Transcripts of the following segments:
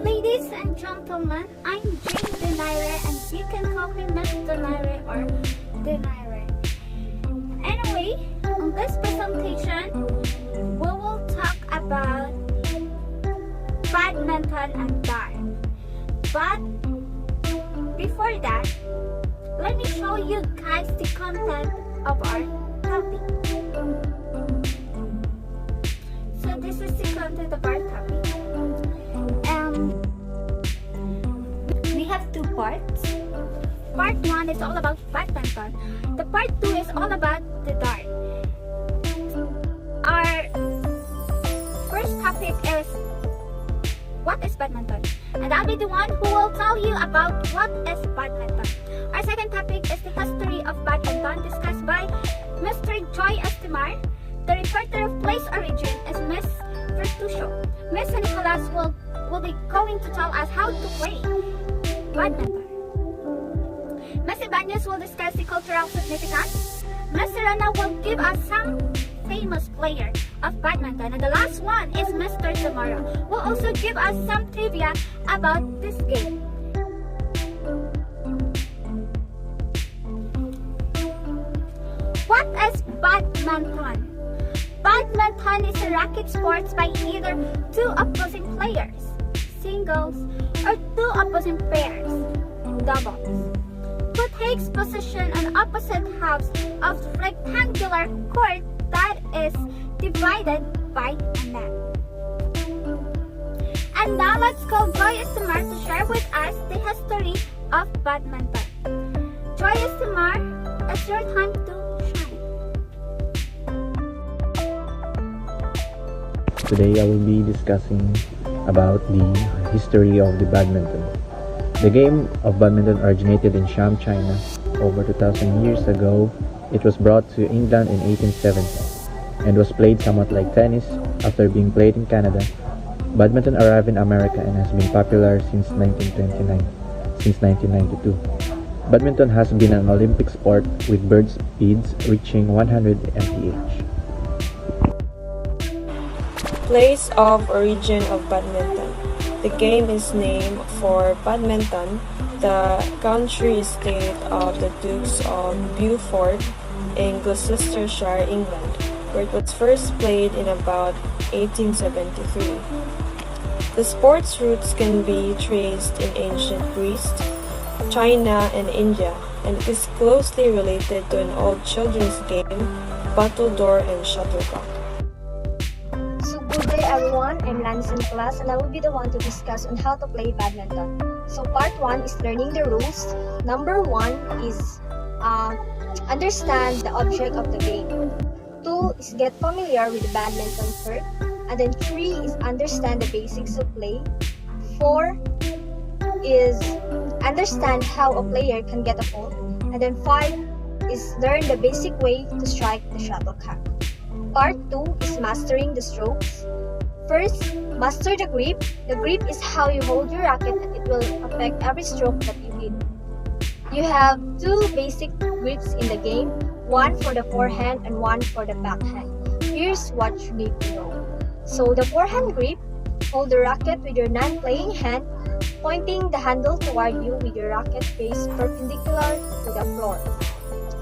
Ladies and gentlemen, I'm Jane Denaire and you can call me Miss Denaire or Denaire. Anyway, on this presentation, we will talk about badminton and dart. But before that, let me show you guys the content of our topic. So this is the content of our topic. We have two parts. Part 1 is all about badminton. The part 2 is all about the dart. Our first topic is what is badminton? And I'll be the one who will tell you about what is badminton. Our second topic is the history of badminton discussed by Mr. Joy Estimar. The reporter of place origin is Miss Vertusio. Miss Nicolas will be going to tell us how to play badminton. Miss Ibanez will discuss the cultural significance. Miss Serena will give us some famous player of badminton. And the last one is Mr. Zamora, who will also give us some trivia about this game. What is badminton? Badminton is a racket sport by either two opposing players, singles, or two opposing pairs, doubles, who takes position on opposite halves of the rectangular court that is divided by a net. And now let's call Joy Estimar to share with us the history of badminton. Joy Estimar, it's your time to shine. Today I will be discussing about the history of the badminton. The game of badminton originated in Sham, China. Over 2,000 years ago, it was brought to England in 1870 and was played somewhat like tennis. After being played in Canada, badminton arrived in America and has been popular since 1992. Badminton has been an Olympic sport with bird speeds reaching 100 mph. Place of origin of badminton. The game is named for Badminton, the country estate of the Dukes of Beaufort in Gloucestershire, England, where it was first played in about 1873. The sport's roots can be traced in ancient Greece, China, and India, and it is closely related to an old children's game, battledore and shuttlecock. Good day everyone, I'm Lance Nicolas and I will be the one to discuss on how to play badminton. So part 1 is learning the rules. Number 1 is understand the object of the game. 2 is get familiar with the badminton court. And then 3 is understand the basics of play. 4 is understand how a player can get a ball. And then 5 is learn the basic way to strike the shuttlecock. Part 2 is mastering the strokes. First, master the grip. The grip is how you hold your racket and it will affect every stroke that you hit. You have 2 basic grips in the game, one for the forehand and one for the backhand. Here's what you need to know. So the forehand grip, hold the racket with your non-playing hand, pointing the handle toward you with your racket face perpendicular to the floor.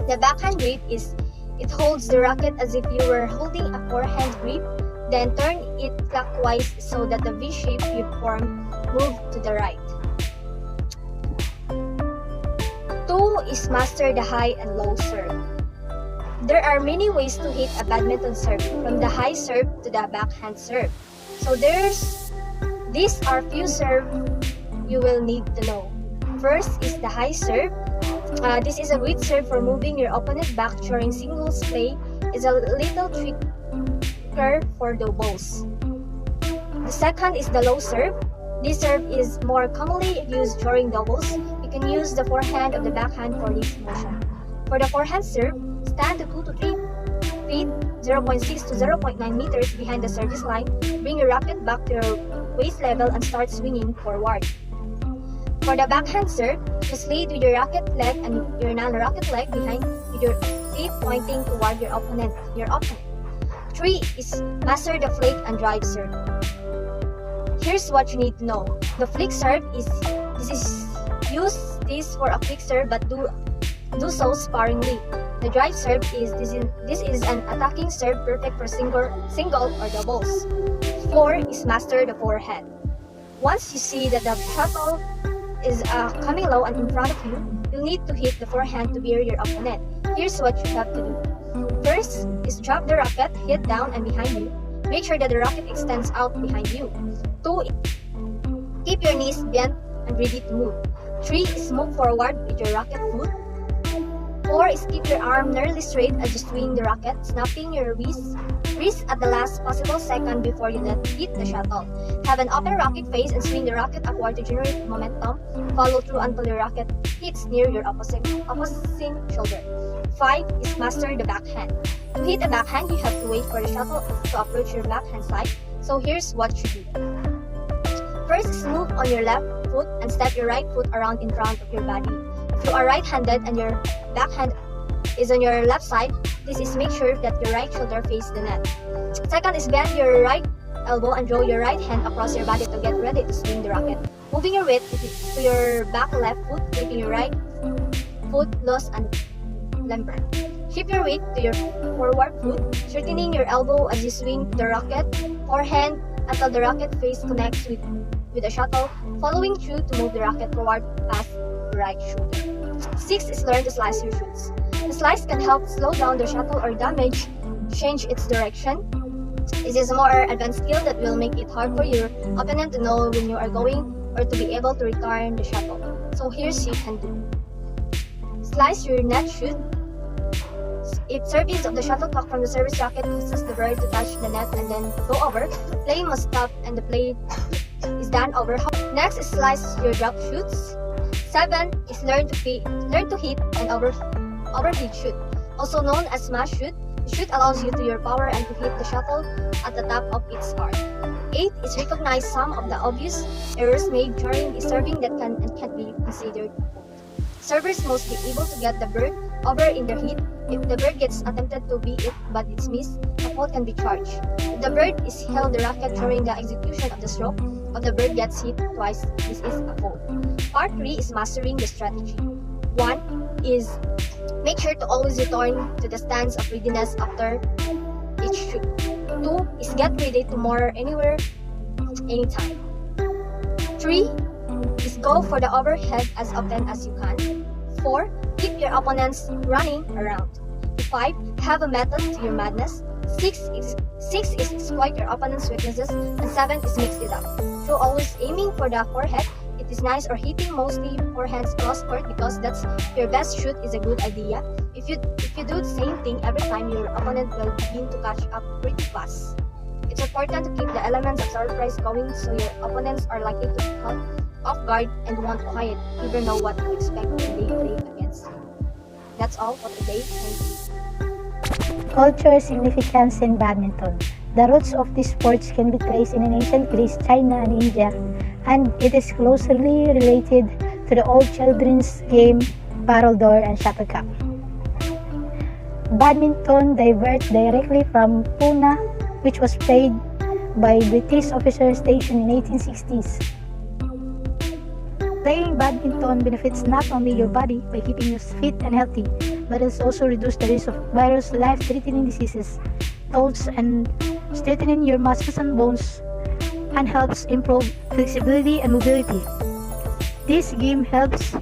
The backhand grip is it holds the racket as if you were holding a forehand grip, then turn it clockwise so that the V shape you form move to the right. 2 is master the high and low serve. There are many ways to hit a badminton serve, from the high serve to the backhand serve. So these are few serve you will need to know. First is the high serve. This is a great serve for moving your opponent back during singles play. It's a little trickier for the balls. The second is the low serve. This serve is more commonly used during doubles. You can use the forehand of the backhand for this motion. For the forehand serve, stand to 2 to 3 feet, 0.6 to 0.9 meters behind the service line. Bring your racket back to your waist level and start swinging forward. For the backhand serve, just lead with your racket leg and your non-racket leg behind with your feet pointing toward your opponent. 3 is master the flake and drive serve. Here's what you need to know. The flick serve use this for a flick serve, but do so sparingly. The drive serve this is an attacking serve perfect for single or doubles. 4 is master the forehand. Once you see that the shuttle is coming low and in front of you, you'll need to hit the forehand to bear your opponent. Here's what you have to do. First is drop the racket, hit down and behind you. Make sure that the racket extends out behind you. 2. Keep your knees bent and ready to move. 3 is move forward with your racket foot. 4 is keep your arm nearly straight as you swing the racket, snapping your wrist at the last possible second before you hit the shuttle. Have an open racket face and swing the racket upward to generate momentum. Follow through until your racket hits near your opposing shoulder. 5 is master the backhand. To hit the backhand, you have to wait for the shuttle to approach your backhand side. So here's what you do. First is move on your left foot and step your right foot around in front of your body. If you are right-handed and your backhand is on your left side, this is make sure that your right shoulder faces the net. Second is bend your right elbow and draw your right hand across your body to get ready to swing the racket. Moving your weight to your back left foot, keeping your right foot loose and limber. Shift your weight to your forward foot, straightening your elbow as you swing the racket, forehand until the racket face connects with the shuttle, following through to move the racket forward past the right shoulder. 6 is learn to slice your shoots. The slice can help slow down the shuttle or change its direction. This is a more advanced skill that will make it hard for your opponent to know when you are going or to be able to return the shuttle. So here's what you can do. Slice your net shoot. If service of the shuttlecock from the service racket causes the bird to touch the net and then go over, play must stop and the play is done over. Next is slice your drop shoots. 7 is learn to hit an overhead shoot, also known as smash shoot. The shoot allows you to your power and to hit the shuttle at the top of its arc. 8 is recognize some of the obvious errors made during the serving that can and can't be considered. Servers must be able to get the bird over in the heat. If the bird gets attempted to beat it but it's missed, a fault can be charged. If the bird is held the racket during the execution of the stroke, or the bird gets hit twice, this is a fault. Part 3 is mastering the strategy. 1 is make sure to always return to the stance of readiness after each shoot. 2 is get ready to more anywhere, anytime. 3 is go for the overhead as often as you can. 4. Keep your opponents running around. 5. Have a method to your madness. 6 is exploit your opponent's weaknesses. And 7 is mix it up. So always aiming for the forehead. It is nice or hitting mostly forehands cross court because that's your best shoot is a good idea. If you do the same thing every time, your opponent will begin to catch up pretty fast. It's important to keep the elements of surprise going so your opponents are likely to be caught off guard and want quiet, never know what to expect when they play against you. That's all for today. Thank you. Cultural significance in badminton. The roots of these sports can be traced in ancient Greece, China, and India, and it is closely related to the old children's game battledore and shuttlecock. Badminton diverged directly from Puna, which was played by British officers stationed in 1860s. Playing badminton benefits not only your body by keeping you fit and healthy, but it also reduces the risk of various life-threatening diseases, tolls and strengthening your muscles and bones, and helps improve flexibility and mobility. This game helps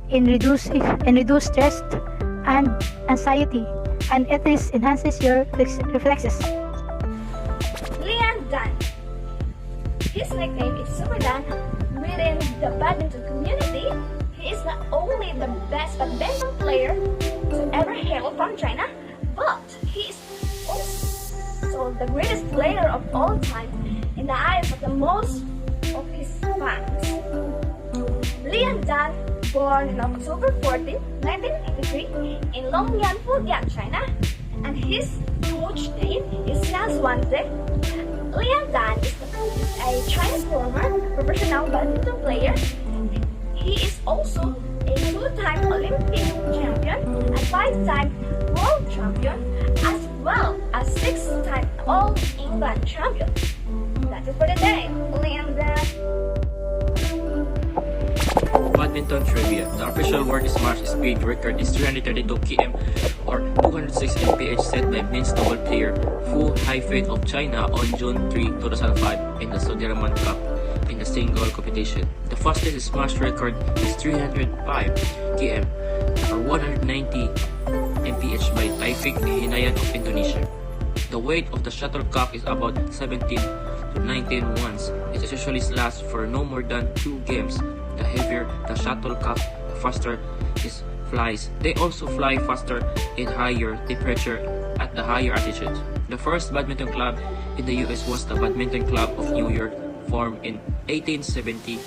in reduce stress and anxiety, and it enhances your reflexes. Lian Dan. His nickname is Super Dan. Within the badminton community, he is not only the best badminton player to ever hail from China, but he is also the greatest player of all time in the eyes of the most of his fans. Lian Dan, born on October 14, 1983 in Longyan, Fujian, China, and his coach name is Xiang Zhuangzi. Lian Dan is a Chinese former professional badminton player. He is also a 2-time Olympic champion and 5-time world champion, as well as 6-time All England champion. That's it for today. Lian Dan. Badminton Trivia. The official world smash speed record is 332 km or 206 mph set by men's double player Fu Haifei of China on June 3, 2005 in the Sudirman Cup in the single competition. The fastest smash record is 305 km or 190 mph by Taifik Hinayan of Indonesia. The weight of the shuttlecock is about 17 to 19 ounces. It usually lasts for no more than 2 games. The heavier the shuttlecock, the faster it flies. They also fly faster in higher temperature at the higher altitudes. The first badminton club in the US was the Badminton Club of New York, formed in 1878.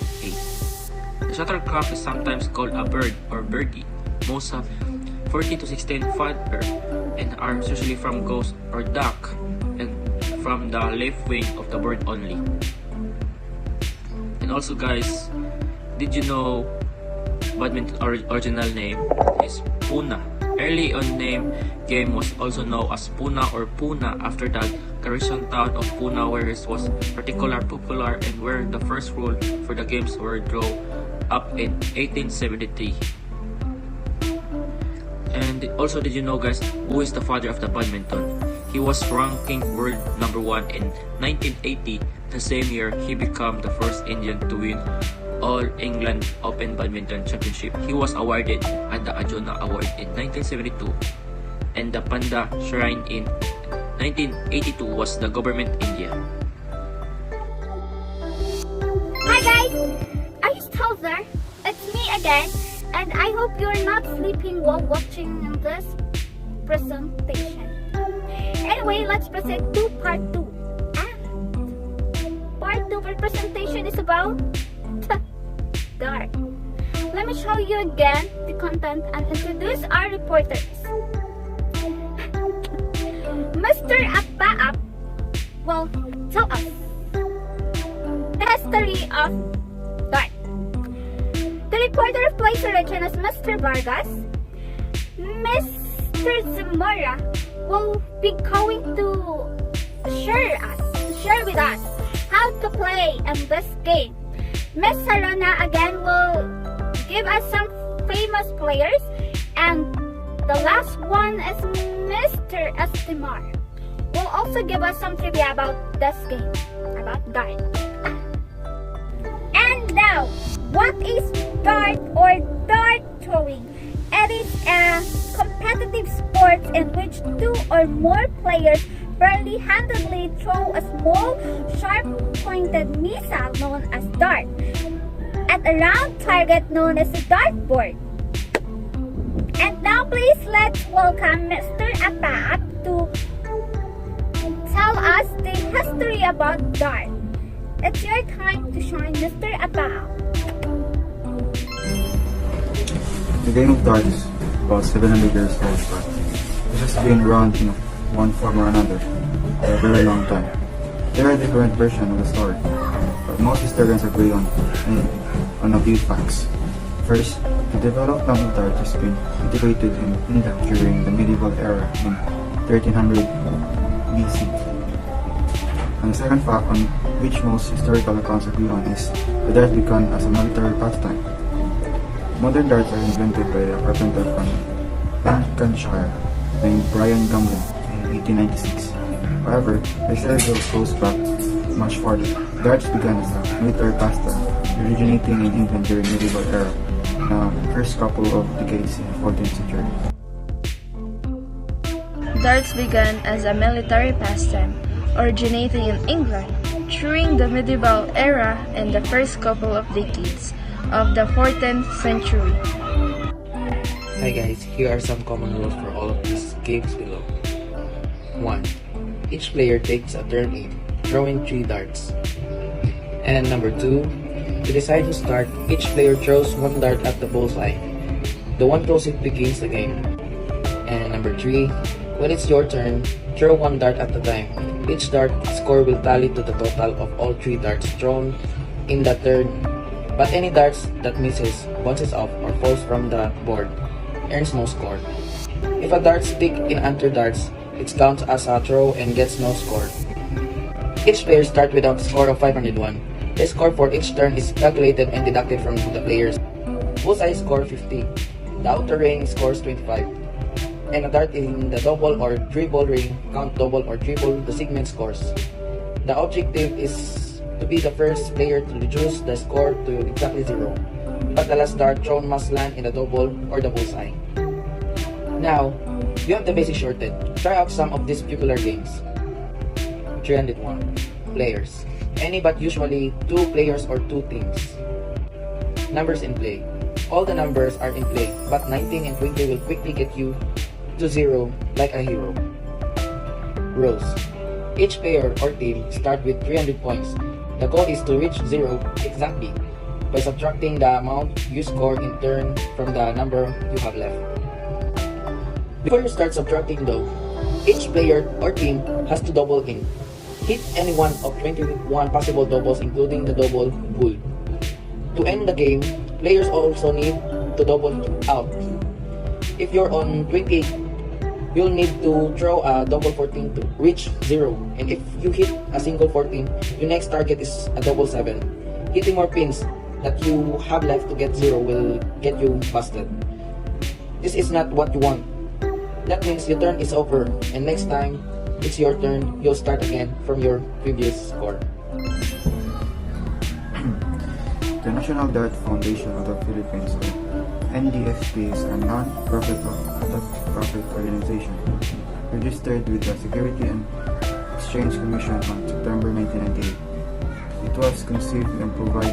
The shuttlecock is sometimes called a bird or birdie. Most have 14 to 16 feathers and are usually from ghost or duck and from the left wing of the bird only. And also guys, did you know badminton original name is Puna? Early on name game was also known as Puna or Puna after the Garrison town of Puna, where it was particularly popular and where the first rule for the games were drawn up in 1873. And also, did you know guys, who is the father of the badminton? He was ranking world number 1 in 1980. The same year, he became the first Indian to win All England Open Badminton Championship. He was awarded at the Arjuna Award in 1972, and the Panda Shrine in 1982 was the government India. Hi guys! Are you still there? It's me again, and I hope you're not sleeping while watching this presentation. Anyway, let's proceed to part 2. Part 2 of our presentation is about dart. Let me show you again the content and introduce our reporters. Mr. Appaap will tell us the history of dart. The reporter of Place Origin is Mr. Vargas. Mr. Zamora will be going to share with us how to play in this game. Miss Sarona again will give us some famous players, and the last one is Mr. Estimar will also give us some trivia about this game, about dart. And now, what is dart or dart throwing? It is a competitive sport in which 2 or more players fairly handedly throw a small, sharp-pointed missile known as dart at a round target known as a dartboard. And now please let's welcome Mr. Appaap to tell us the history about dart. It's your time to shine, Mr. Appaap. The game of dart is about 700 years old, but it has been around in one form or another for a very long time. There are different versions of the story, but most historians agree on a few facts. First, the development of dart has been integrated in India during the medieval era in 1300 BC. And the second fact on which most historical accounts agree on is the dart began as a military pastime. Modern darts are invented by a carpenter from Lancashire named Brian Gamble in 1896. However, the story goes back much farther. Darts began as a military pastime, originating in England during medieval era, the first couple of decades in the 14th century. Darts began as a military pastime, originating in England during the medieval era and the first couple of decades of the 14th century. Hi guys, here are some common rules for all of these games below. 1. Each player takes a turn in throwing 3 darts. And number 2, to decide who starts, each player throws 1 dart at the bullseye. The one throws it begins the game. And number 3, when it's your turn, throw 1 dart at a time. Each dart score will tally to the total of all 3 darts thrown in that turn, but any darts that misses, bounces off, or falls from the board earns no score. If a dart stick in under darts, it counts as a throw and gets no score. Each player starts with a score of 501. The score for each turn is calculated and deducted from the players. bullseye score 50, the outer ring scores 25, and a dart in the double or dribble ring count double or dribble the segment scores. The objective is to be the first player to reduce the score to exactly 0, but the last dart thrown must land in the double or the bullseye. Now, you have the basics shorted. Try out some of these popular games. 301 players. Any but usually 2 players or 2 teams. Numbers in play. All the numbers are in play, but 19 and 20 will quickly get you to 0 like a hero. Rules. Each player or team start with 300 points. The goal is to reach 0 exactly by subtracting the amount you score in turn from the number you have left. Before you start subtracting though, each player or team has to double in. Hit any one of 21 possible doubles including the double bull. To end the game, players also need to double out. If you're on 28, you'll need to throw a double 14 to reach 0. And if you hit a single 14, your next target is a double 7. Hitting more pins that you have left to get 0 will get you busted. This is not what you want. That means your turn is over, and next time it's your turn, you'll start again from your previous score. The National Dart Foundation of the Philippines, or NDFP, is a non-profit organization registered with the Security and Exchange Commission on September 1998. It was conceived and provide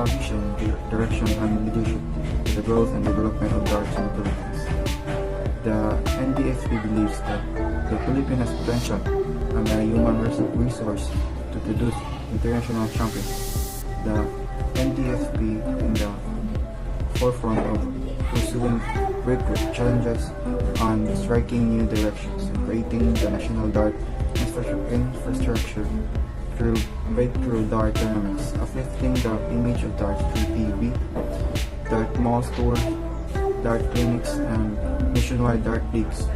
vision, direction, and leadership to the growth and development of darts in the Philippines. The NDFP believes that the Philippines has potential and a human resource to produce international champions. The NDFP in the forefront of pursuing breakthrough challenges and striking new directions, creating the national dart infrastructure through breakthrough dart tournaments, uplifting the image of darts through TV, dart malls tour, dart clinics, and nationwide dart leagues.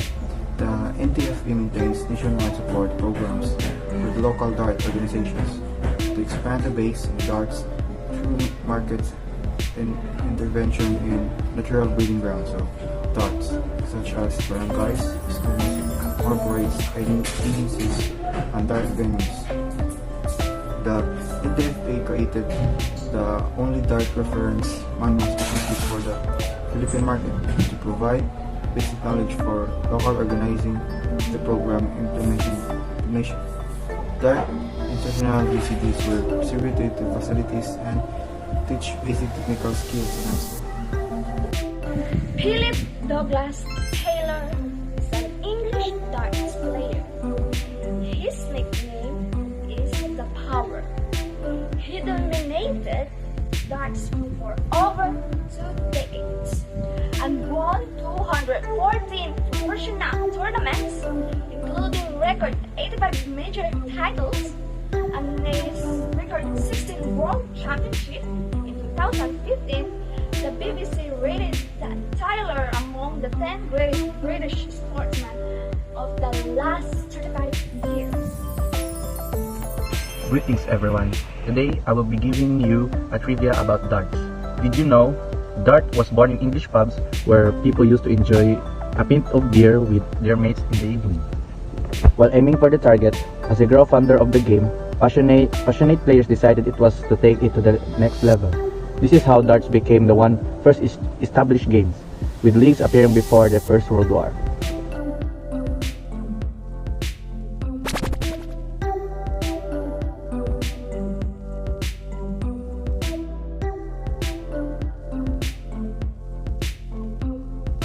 The NTFB maintains nationwide support programs with local dart organizations to expand the base of darts through markets and intervention in natural breeding grounds of darts, such as barangays, schools, corporates, agencies, and dart venues. The NTFB created the only dart reference manual specific for the Philippine market to provide basic knowledge for local organizing the program implementation. Dart instructional VCDs were distributed to facilities and teach basic technical skills and Philip Douglas Taylor is an English darts player. His nickname is The Power. He dominated darts for over 2 decades and won 214 professional tournaments, including record 85 major titles and his record 16 World Championship. In 2015, the BBC rated Taylor among the 10 greatest British sportsmen of the last 35 years. Greetings everyone. Today I will be giving you a trivia about darts. Did you know dart was born in English pubs where people used to enjoy a pint of beer with their mates in the evening? While aiming for the target, as a founder of the game, passionate players decided it was to take it to the next level. This is how darts became the first established games, with leagues appearing before the First World War.